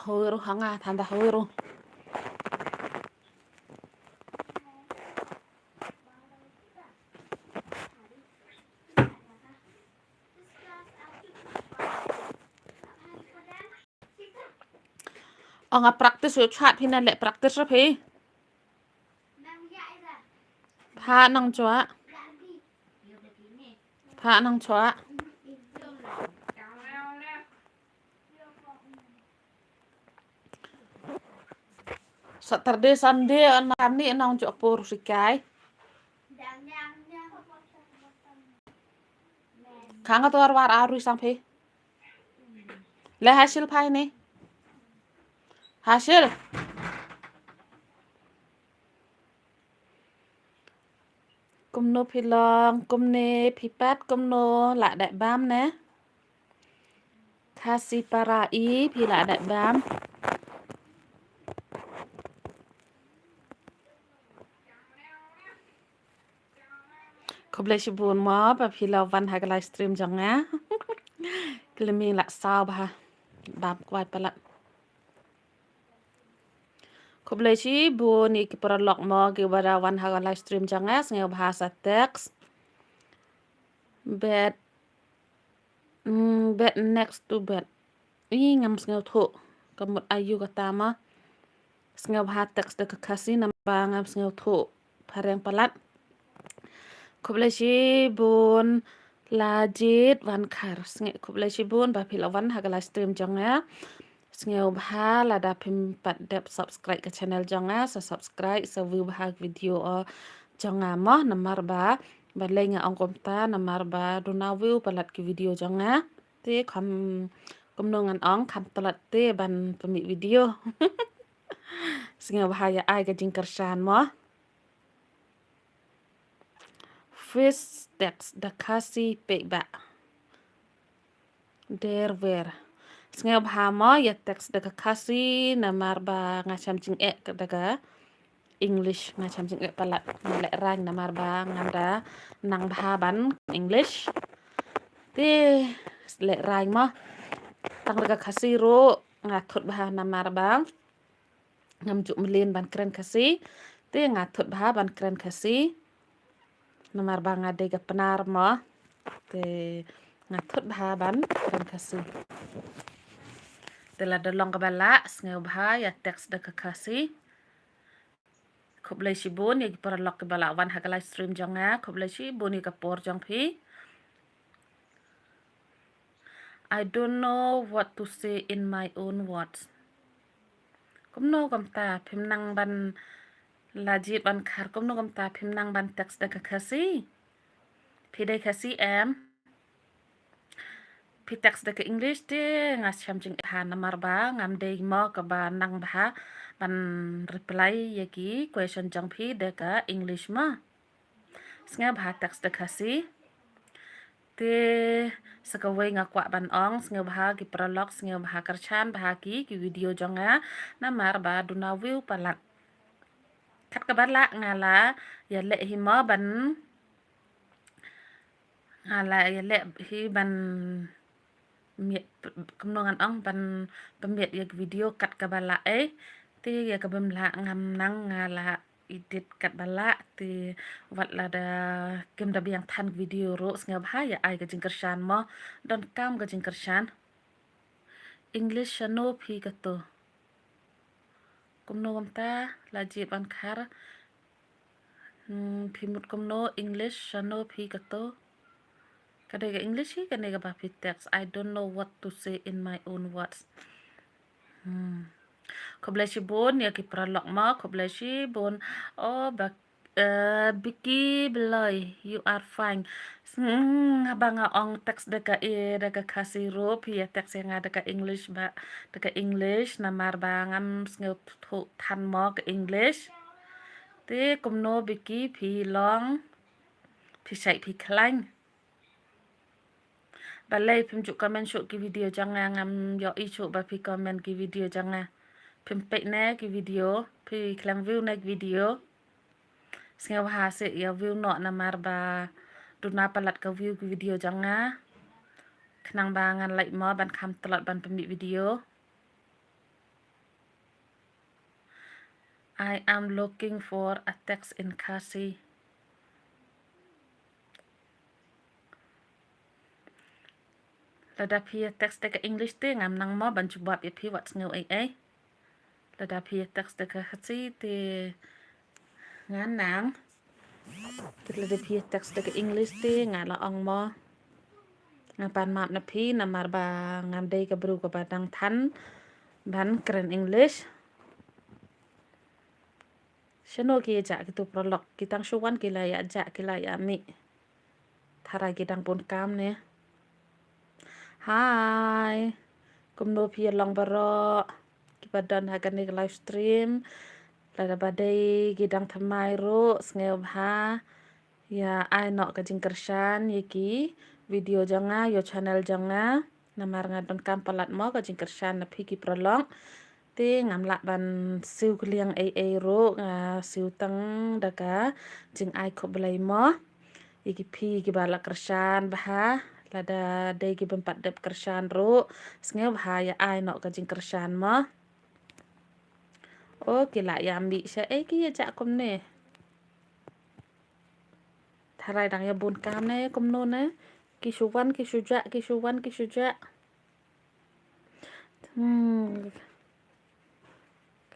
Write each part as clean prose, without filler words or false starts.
Huru hanga tanda huru. Nggak praktis yuk chat phi lệ praktis rồi phi. Pha năng chua. Pha năng chua. Saturday Sunday anak ni nang chua por sikai. Khang tuar war aru sang phi. Le hasil phai ni. Hasil. Cùng nô phi long, cùng nê phi pat, cùng nô lạ đại bám nè. Kasih para i phi lạ đại bám. Không lẽ chỉ buồn mà bà phi lao văn hay cái livestream chẳng á. Cái mình lạ sao bà. Bà quay bà lạ. Không lẽ chỉ buồn ni cái para lọc mà cái bà văn hay cái livestream chẳng á. Nghe bahasa teks. Bed next to bed. Ngam ngau thu. Kamut ayu kata ma. Ngau bahasa teks dekat kasih nambah ngam ngau thu. Pareng palat. Khub lê chi bun lajit van khar snge khub lê chi bun ba phila van ha livestream jonga snge bha la da phim pat dep subscribe ke channel jonga sa subscribe sa view bha video jonga mo namar ba lenga ongkom ta namar ba dona view palat ke video jonga te kham komnongan ong kham talat te ban pemi video snge bha ya ai ke jingkar shan mo Fish teks da kasih pekba. Derwer. Sengau bahama ya teks da kasih namar ba ngacam jing daga English ngacam jing palat ngalek rang namar ba nganda nang bahaban English. Ti lek rang mah tang daga kasih ro ngathut bah namar ba ngamjuk melin ban keren kasih. Ti ngathut bah ban keren kasih. Namar bang ade ga penar mo te ngathut bahaban keren kasih tela dolong ka bala ngeu bha ya teks da ka kasih khoblai shibun ya para lok ka bala wan ha ka live stream jonga khoblai shibun ka por jong phi I don't know what to say in my own words kumno kam ta phim nang ban lajit ban khar kumno kam ta phim nang ban teks da ka kasih phi dai kasih em phi teks da ka English te ngacham jing ha namar ba ngam dei mo ka ba nang ba ban reply yaki question jang phi da ka English ma snga ba teks da kasih te sakawai ngakwa ban ong snga ba ki prolog snga ba karchan ba ki video jonga namar ba duna view palat kat ka bala ngala ya le hi mo ban ngala ya le hi ban miet kemnongan ong ban pemiet ya video kat ka bala ti ya ka bamla ngam nang ngala edit kat bala ti wat la da kem da biang than video ro snga ba ya ai ka jingkershan mo don kam ka jingkershan English no phi ka to kumno ta laji ban khar phimut kumno English no phi ka to kadega English hi kanega ba phi text I don't know what to say in my own words khoblai shibon ya ki pralok ma khoblai shibon oh ba Biki belai you are fine banga ong teks deka deka kasih ro phi ya teks yang ada ka English ba deka English namar bangam ngeu thu than mo ka English te kumno Biki phi long phi sai phi klang balai phim chụp comment chụp cái video jangan ngam yo i chụp ba phi comment cái video jangan phim pe nè cái video phi klang view nè video Sengau ha se ya view no namar ba Duna palat ke view video jangan kenang bangan like mo ban kam telat ban pemik video. I am looking for a text in Kasi. Lada pia text ke English te ngam nang mo ban jubab ya pi wat ngeu ai. Lada pia text ke Kasi te ngan nang. Lada pia text ke English te ngala ong mo. Ngapan map na pi namar ba ngam dei ke bru ke badang tan ban keren English. Shano ki jak gitu prolog kitang syuwan kila ya jak kila ya mi. Thara kitang pun kam ne. Hai. Kumno pi long baro. Kipadan hagan ni live stream. Lada badai gidang thamai ro ngeu ha. Ya ai nok ka jingkershan yiki video janga yo channel janga namar ngadon kam palat mo ka jingkershan na phiki prolong te ngam lak ban siu kliang ai ro siu tang daga jing ai ko belai mo yiki phi ki balak kershan bah lada dei ki bempat dep kershan ro ngeu ha ya ai nok ka jingkershan mo oke la ya ambi sha ki ya jak kom ne Harai dang ya bun kam ne kom no ne kisuwan kisuja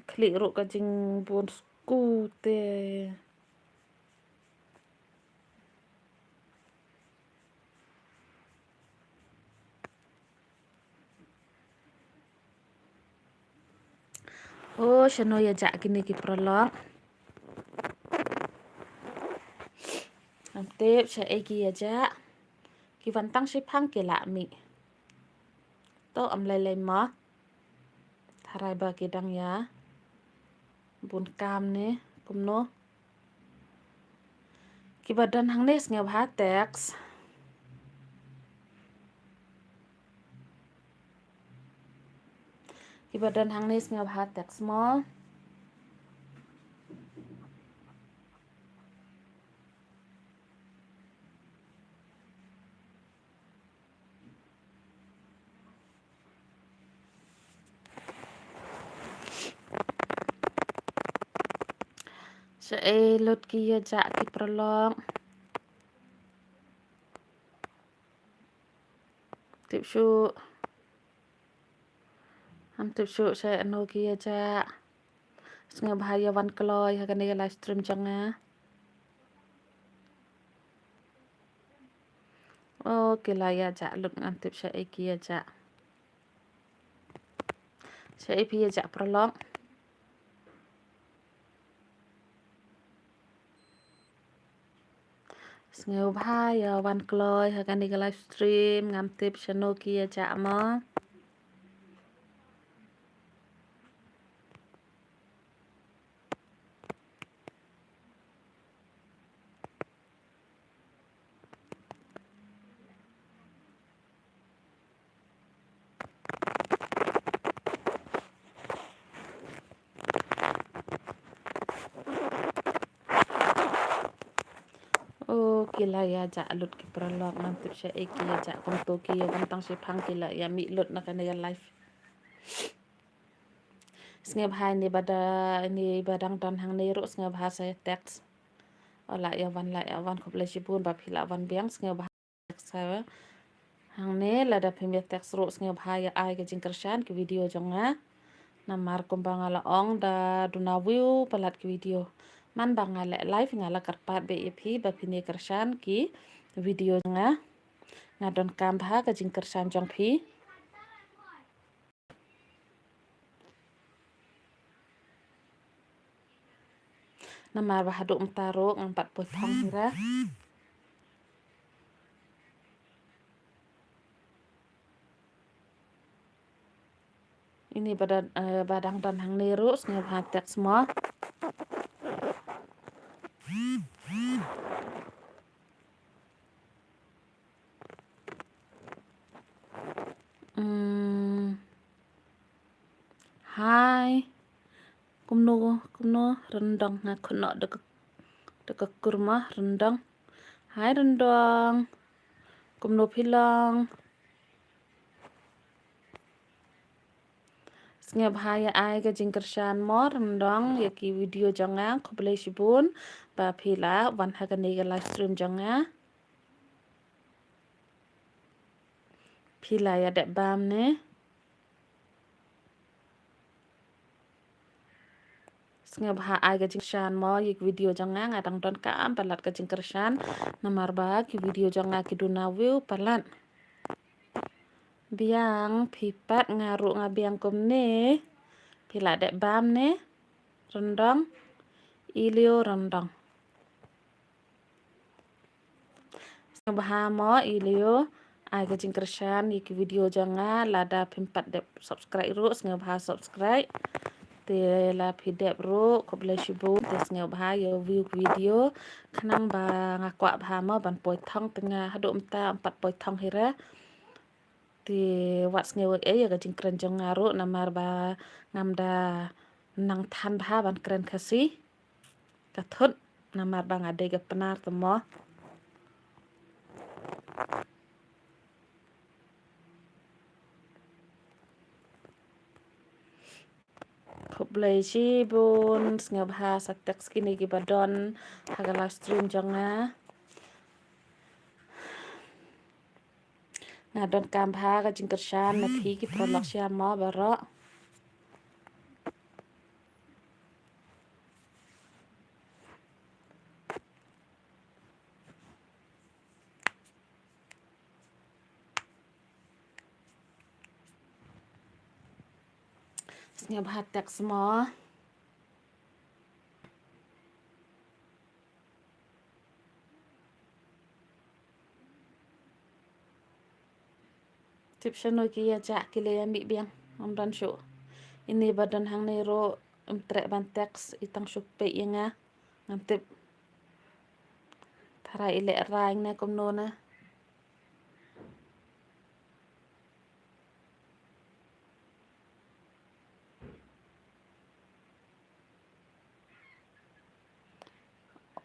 klik ro ka jing bun sku te oh shano ya jak kini ki prolog Amtep sha eki ya jak ki vantang shi phang ke la mi to am lai lai ma Harai ba ki dang ya bun kam ne kom no ki badan hang nes ngeu ha text ki badan hang nes ngeu ha text mo sha lot ki ya jak ki prolog tip shu am tip shu sha ano ki ya jak ngeu bahaya wan kloy ha kan live stream janga oke la ya jak lut ngam tip sha eki ya jak sha epi ya jak prolog ngeu bahaya wan kloy ha kan live stream ngam tip shano ki ya jak mo kila ya jak lut ki prolog mantip sha eki ya jak kom to ki ya bantang shi phang kila ya mi lut na kan live snge bhai ni badang dan hang ne ro snge bha sa text la ya wan khop le shi bun ba phila wan biang snge bha sa hang ne la da phim ya text ro snge bha ya ai ke jingkershan ki video jonga namar kumbang ala ong da duna view palat ki video man bang ala live ngala karpat be ep ba phine kershan ki video nga ngadon kam bha ka jing kershan jong phi namar ba hadu mtaro ng 40 thong hira ini badang dan hang neru ngab hatek semua hai kumno rendang na kuno de kurma rendang hai rendong kumno pilong Sngeb haya ai ka jingkershan mo rendong yaki video jonga koble shibun ba pila wan haga nega live stream jonga pila ya dek bam ne Sngeb ha ai ka jingkershan mo yaki video jonga ngadang don ka palat ka jingkershan namar ba ki video jonga ki duna view palat biang pipat ngaru ngabiang kumne pila dek bam ne rendong ilio rendong Bahamo ilio ai ka jingkershan yaki video jonga lada pimpat dep subscribe ru ngabha subscribe te la pidep ru koble shibu te ngabha yo view video kanang ba ngakwa bahamo ban poi thong tengah hadu umta 4 poi thong hira te wat ngewe ya ka jingkren jonga ru namar ba ngamda nang than bha ban keren kasih kathut namar ba ngade ga penar temo Koblai shibun ngabha saktak skini gibadon haga live stream jonga ngadon kambha ka jingkershan na phi ki prolog syama baro ngabha tak semua tip shano ki ya ja kile ya mi biang amran shu ini badan hang nero umtrek ban teks itang shupe yenga ngantip thara ile raing na komno na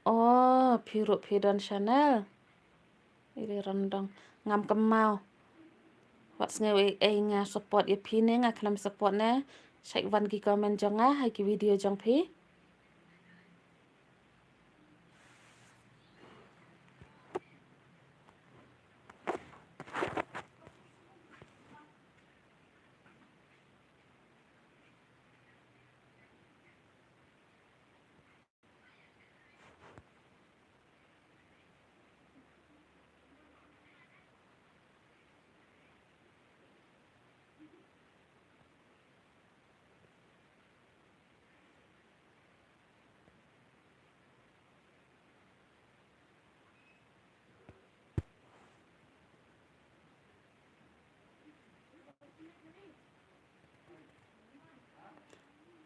oh piru pidon Chanel ini rendang ngam kemau What's ngewe nga support ya pine nga kalam support na shake van ki comment jonga hai ki video jong phi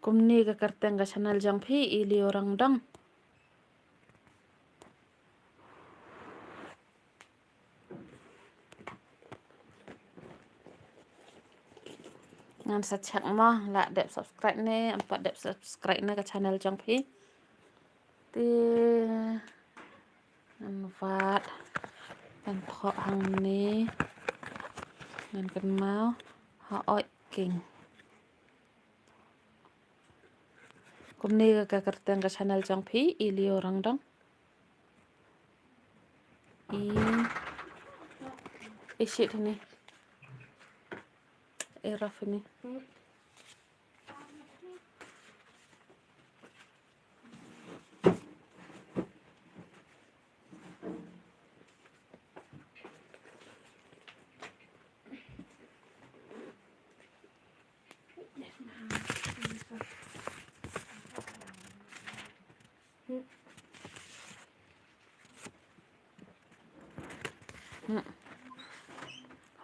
kumni ka karteng ka channel jong phi ili orang dong ngan sachak mo la dep subscribe ne ampat dep subscribe na ka channel jong phi ti ngan vat kan pho hang ni ngan kan mau ha oi king kumni ka karteng ka channel jong phi ili orang dong shit ni eraf ni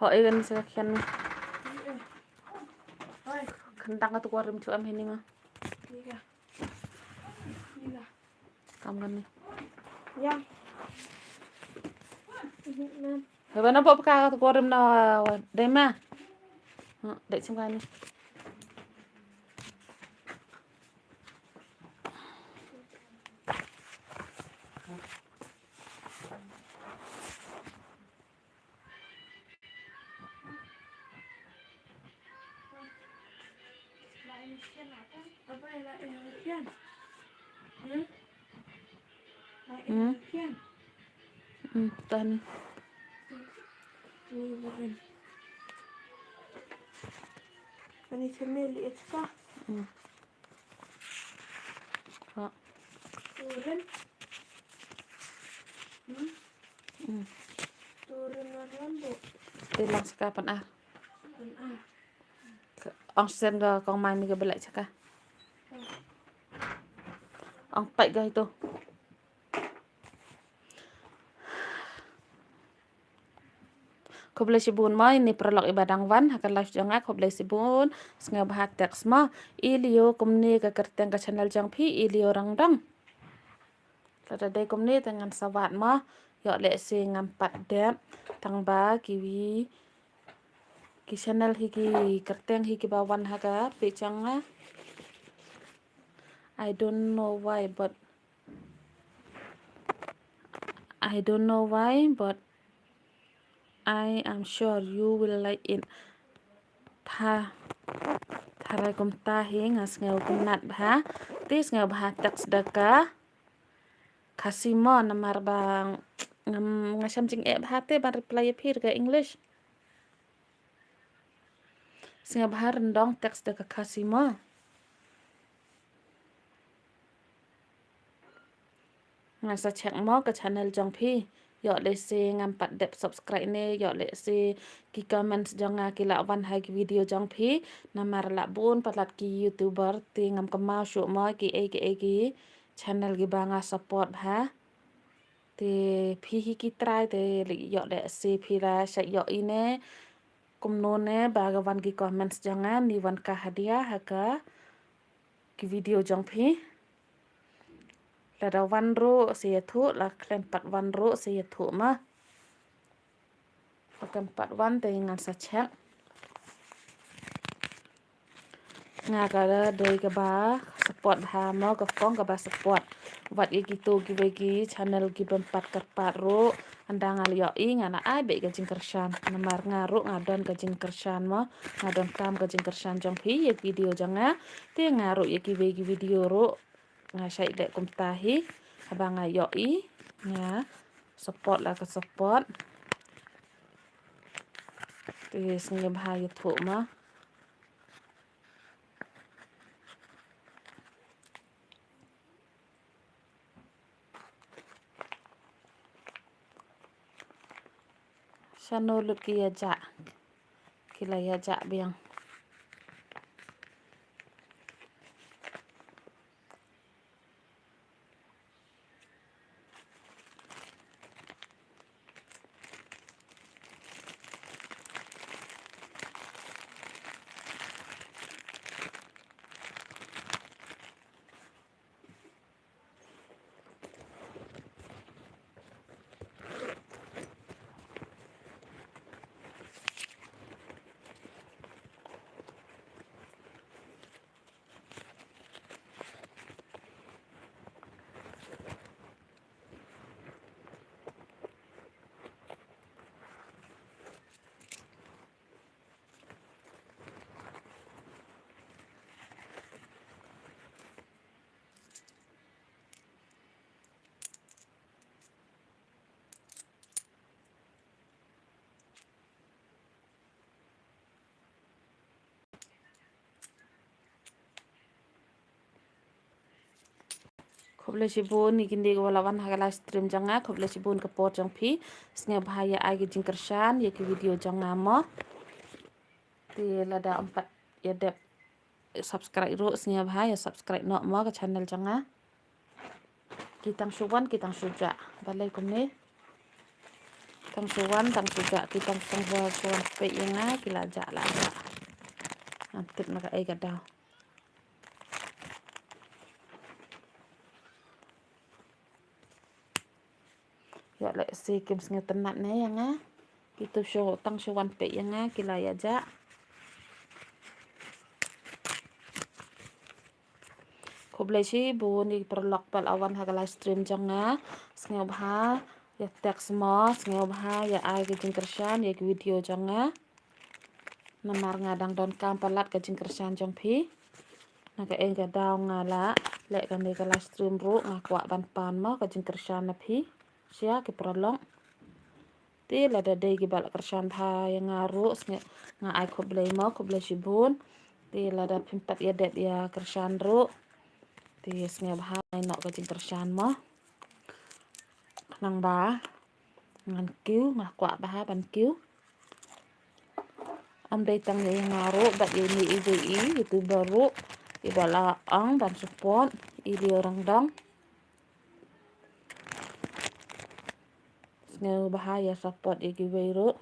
ho ikan sekian kentang atau kuarim cu am ini mah kamu kan nih Ya. Heban apa peka atau kuarim na deh mah dek singkani Tani. Ini semeli etsa. Ha. Turun. Turun lambo. Tilang sekapan ah. Ah. Ang sen ga kong mai mi ga belak caka. Ang pai ga itu. Ko boleh sibun ma ini prolog ibadang wan hakan live janga ko boleh sibun snga bahat teks ma ilio kumni ka kerteng ka channel jang phi ilio rang dang. Lada dai kumni dengan sawat ma yo le si ngampat dep tang ba kiwi ki channel hiki kerteng hiki bawan haka pe changa. I don't know why but I am sure you will like it. Tharai kum tahi ngas ngau kunat bha. Tis ngau bha teks daka. Kasimo namar bang ngasam jing bha te ban reply phir ga English. Singa bha rendong teks daka kasimo. Ngasa check mo ka channel jong phi. Yo le se ngampat dep subscribe ne yo le se ki comments jonga ki la wan hai ki video jong phi namar la bun palat ki youtuber ti ngam kemau syuk mo ki channel ki banga support ha ti phi hi ki try te yo le se phi la sha yo ine kumnone baga wan ki comments jonga ni wan ka hadiah ha ka ki video jong phi lada wan ro se thu la klempat wan ro se thu ma klempat wan te ngan sa chek nga ka doi ka ba support ha mo ka kong ka ba support wat gitu ki bagi channel ki bempat kerpat ro andang al yo i ngana ai be ka jing kersan namar ngaru ngadon ka jing kersan mo ngadon kam ka jing kersan jong phi ye video janga te ngaru ye ki bagi video ro nga sai de kum tahi abang yo i nga support la ka support te singe bha yu thu ma Shano luki ya ja kila ya ja biang khoble sibun ni kindi wala wan ha live stream janga khoble sibun ka pot jong phi snge bahaya agi jing kersan ye ki video janga mo ti lada 4 ya dep subscribe ro snge bahaya subscribe no mo ka channel janga kitang suwan kitang suja balai kumne tang suwan tang suja kitang suwan pe yenga kila ja la ja antip na ka ai ga daw ya le si kim snge tenat ne yanga itu show tang suwan pe yanga kila ya ja khoble si bu ni perlok pal awan ha live stream janga snge bha ya teks mo snge bha ya ai ke jing kersan ya video janga namar ngadang don kam palat ke jing kersan jong phi naga enga daw ngala lek kan ka live stream ru ngakwa ban pan mo ka jing kershan na phi sia ke prolong ti la da dei gi bal kershan pha yang ngaru nga ai khoblei mo khoblei shibun ti la da pimpat ya det ya kershan ru ti snge bha no ka jing kershan mo nang ba ngan kiu ngakwa ba ban kiu am dei tang ye ngaru bat ye ni itu baru ibala ang dan support ili orang dang snge bahaya support igi weiru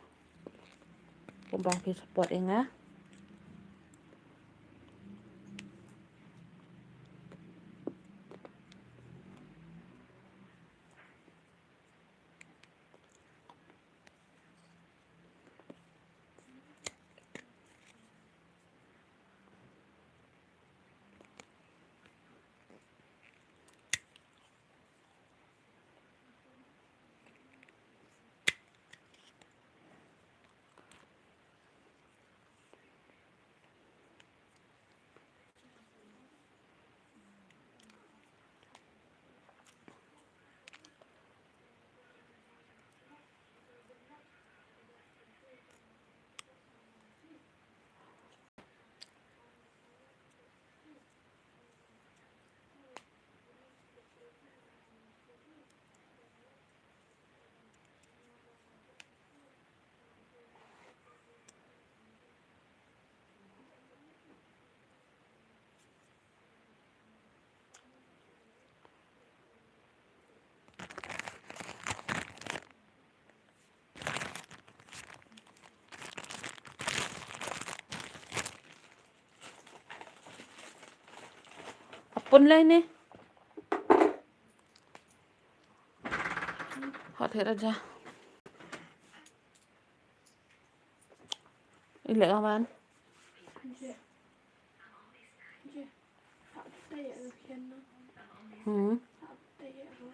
kumbang ki support inga apun lai ni hot aja ile kawan Je. Je. Tak tayar lu kena. Tak tayar lu.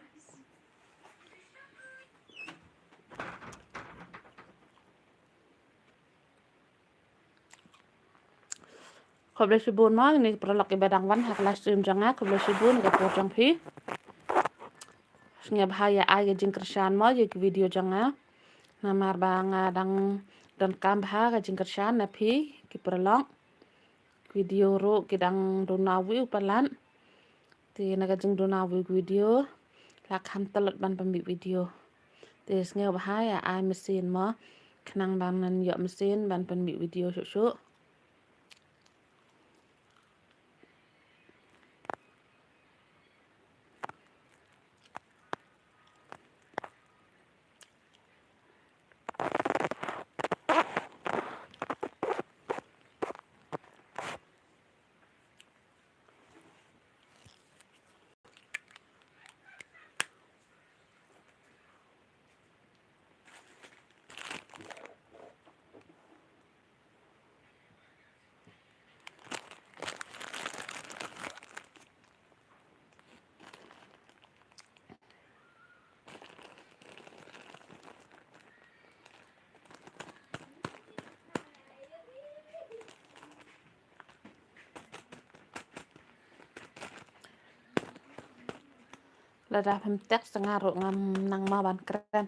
khoblei shibun mo ni prolok ibadang wan hak live stream janga khoblei shibun ga pojang phi snge bahaya ai jing kershan mo ye video janga namar banga dang dan kam bha ga jing kershan na phi ki prolong video ro kidang donawi upalan ti naga jing donawi video la kham talot ban pambi video ti snge bahaya ai mesin mo khnang ban nan yo mesin ban pambi video shu lada pem tek sengaru ngam nang ma ban keren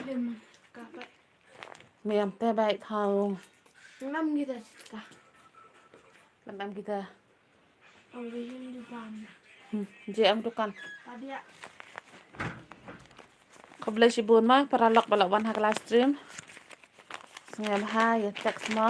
Lem kapat. miam te bai thau 6 kita suka. lam kita Ambil yang di depan. je am tukan Tadi ya. khoblei shibun ma prolok balak wan hak live stream snge bahaya tek mo